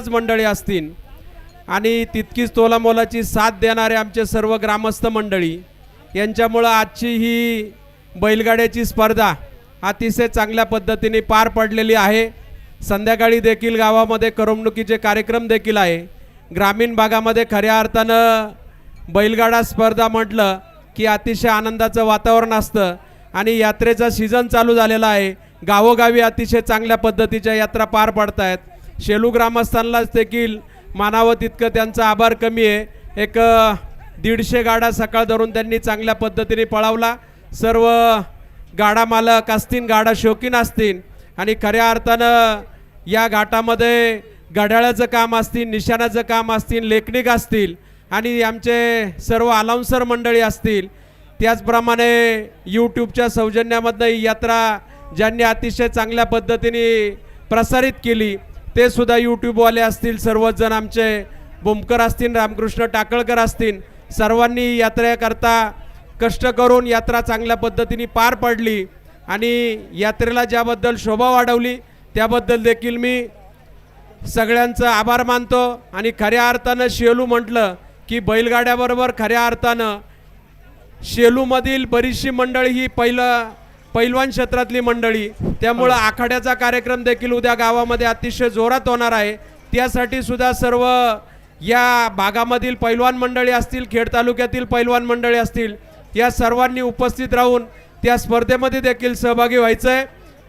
मंडळी असतील आणि तितकीच तोलामोलाची साथ देणारे आमचे सर्व ग्रामस्थ मंडळी यांच्यामुळे आजची ही बैलगाड्याची स्पर्धा अतिशय चांगल्या पद्धतीने पार पडलेली आहे। संध्याकाळी देखील गावामध्ये करमणुकीचे कार्यक्रम देखील आहे। ग्रामीण भागामध्ये खऱ्या अर्थानं बैलगाडा स्पर्धा म्हटलं की अतिशय आनंदाचं वातावरण असतं आणि यात्रेचा सीझन चालू झालेला आहे। गावोगावी अतिशय चांगल्या पद्धतीच्या यात्रा पार पडत आहेत। शेलू ग्रामस्थांनाच देखील मानावं तितकं त्यांचा आभार कमी आहे। एक 150 गाडा सकाळ धरून त्यांनी चांगल्या पद्धतीने पळवला। सर्व गाडा मालक असतील, गाडा शौकीन असतील आणि खऱ्या अर्थानं या घाटामध्ये घड्याळाचं काम असतील, निशाणाचं काम असतील, लेखनिक असतील आणि आमचे सर्व अलाउन्सर मंडळी असतील, त्याचप्रमाणे यूट्यूबच्या सौजन्यामधनं ही यात्रा ज्यांनी अतिशय चांगल्या पद्धतीने प्रसारित केली ते सुद्धा यूट्यूबवाले असतील, सर्वजण आमचे बुमकर असतील, रामकृष्ण टाकळकर असतील, सर्वांनी यात्रेकरता कष्ट करून यात्रा चांगल्या पद्धतीने पार पडली आणि यात्रेला ज्याबद्दल शोभा वाढवली त्याबद्दल देखील मी सगळ्यांचं आभार मानतो। आणि खऱ्या अर्थानं शेलू म्हटलं की बैलगाड्याबरोबर खऱ्या अर्थानं शेलूमधील बरीचशी मंडळी ही पैलवान क्षेत्रातली मंडळी, त्यामुळं आखाड्याचा कार्यक्रम देखील उद्या गावामध्ये अतिशय जोरात होणार आहे। त्यासाठी सुद्धा सर्व या भागामधील पैलवान मंडळी असतील, खेड तालुक्यातील पैलवान मंडळी असतील, या सर्वांनी उपस्थित राहून त्या स्पर्धेमध्ये देखील सहभागी व्हायचं आहे।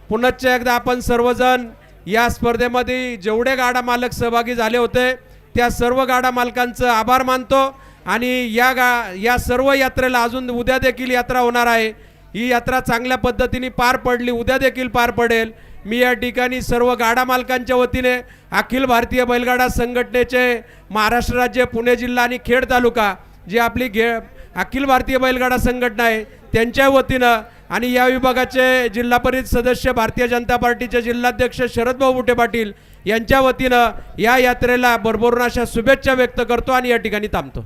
पुनश्च एकदा आपण सर्वजण या स्पर्धेमध्ये जेवढे गाडा मालक सहभागी झाले होते त्या सर्व गाडा मालकांचं आभार मानतो आणि या सर्व यात्रेला अजून उद्या देखील यात्रा होणार आहे। ही यात्रा चांगल्या पद्धतीने पार पडली, उद्या देखील पार पडेल। मी या ठिकाणी सर्व गाडा मालकांच्या वतीने अखिल भारतीय बैलगाडा संघटनेचे महाराष्ट्र राज्य, पुणे जिल्हा आणि खेड तालुका जी आपली अखिल भारतीय बैलगाडा संघटना आहे त्यांच्या वतीनं आणि या विभागाचे जिल्हा परिषद सदस्य, भारतीय जनता पार्टीचे जिल्हाध्यक्ष शरदभाऊ बुटे पाटील यांच्या वतीनं या यात्रेला भरभरून अशा शुभेच्छा व्यक्त करतो आणि या ठिकाणी थांबतो।